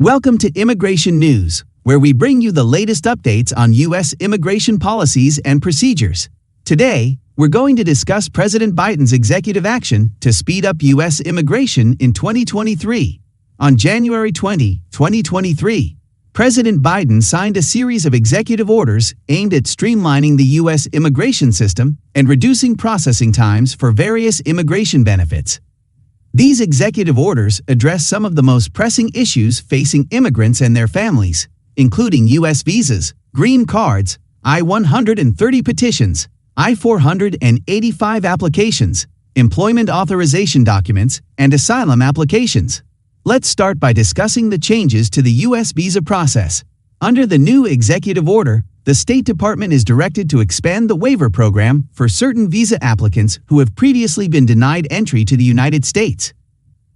Welcome to Immigration News, where we bring you the latest updates on U.S. immigration policies and procedures. Today, we're going to discuss President Biden's executive action to speed up U.S. immigration in 2023. On January 20, 2023, President Biden signed a series of executive orders aimed at streamlining the U.S. immigration system and reducing processing times for various immigration benefits. These executive orders address some of the most pressing issues facing immigrants and their families, including U.S. visas, green cards, I-130 petitions, I-485 applications, employment authorization documents, and asylum applications. Let's start by discussing the changes to the U.S. visa process. Under the new executive order, the State Department is directed to expand the waiver program for certain visa applicants who have previously been denied entry to the United States.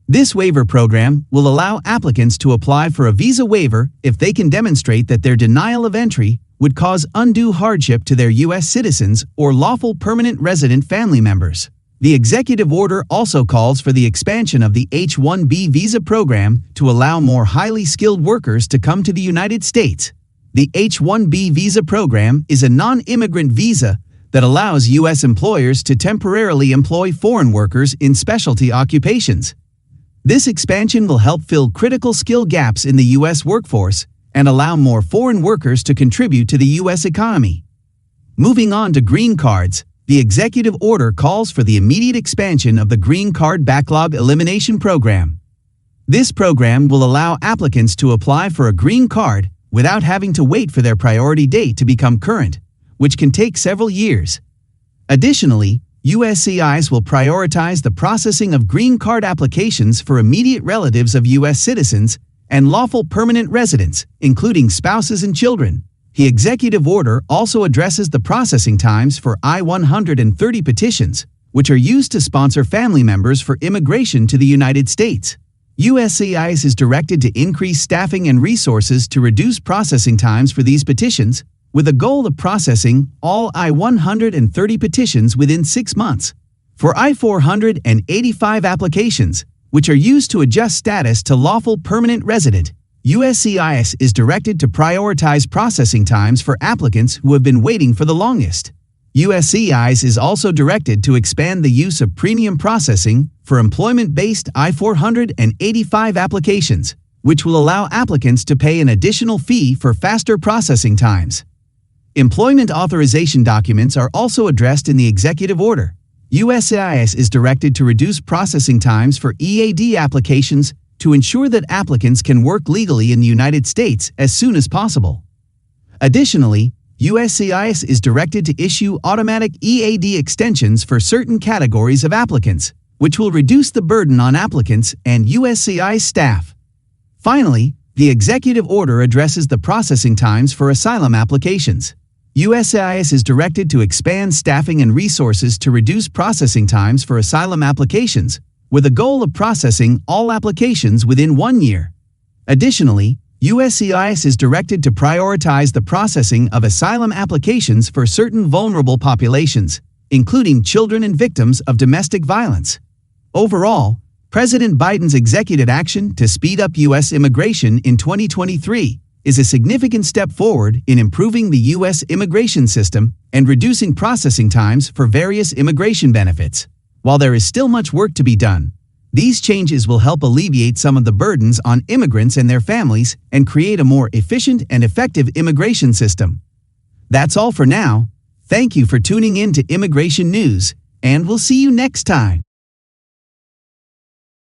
This waiver program will allow applicants to apply for a visa waiver if they can demonstrate that their denial of entry would cause undue hardship to their U.S. citizens or lawful permanent resident family members. The executive order also calls for the expansion of the H-1B visa program to allow more highly skilled workers to come to the United States. The H-1B visa program is a non-immigrant visa that allows U.S. employers to temporarily employ foreign workers in specialty occupations. This expansion will help fill critical skill gaps in the U.S. workforce and allow more foreign workers to contribute to the U.S. economy. Moving on to green cards, the executive order calls for the immediate expansion of the Green Card Backlog Elimination Program. This program will allow applicants to apply for a green card without having to wait for their priority date to become current, which can take several years. Additionally, USCIS will prioritize the processing of green card applications for immediate relatives of U.S. citizens and lawful permanent residents, including spouses and children. The executive order also addresses the processing times for I-130 petitions, which are used to sponsor family members for immigration to the United States. USCIS is directed to increase staffing and resources to reduce processing times for these petitions, with a goal of processing all I-130 petitions within 6 months. For I-485 applications, which are used to adjust status to lawful permanent resident, USCIS is directed to prioritize processing times for applicants who have been waiting for the longest. USCIS is also directed to expand the use of premium processing for employment-based I-485 applications, which will allow applicants to pay an additional fee for faster processing times. Employment authorization documents are also addressed in the executive order. USCIS is directed to reduce processing times for EAD applications to ensure that applicants can work legally in the United States as soon as possible. Additionally, USCIS is directed to issue automatic EAD extensions for certain categories of applicants, which will reduce the burden on applicants and USCIS staff. Finally, the executive order addresses the processing times for asylum applications. USCIS is directed to expand staffing and resources to reduce processing times for asylum applications, with a goal of processing all applications within 1 year. Additionally, USCIS is directed to prioritize the processing of asylum applications for certain vulnerable populations, including children and victims of domestic violence. Overall, President Biden's executive action to speed up U.S. immigration in 2023 is a significant step forward in improving the U.S. immigration system and reducing processing times for various immigration benefits. While there is still much work to be done, these changes will help alleviate some of the burdens on immigrants and their families and create a more efficient and effective immigration system. That's all for now. Thank you for tuning in to Immigration News, and we'll see you next time.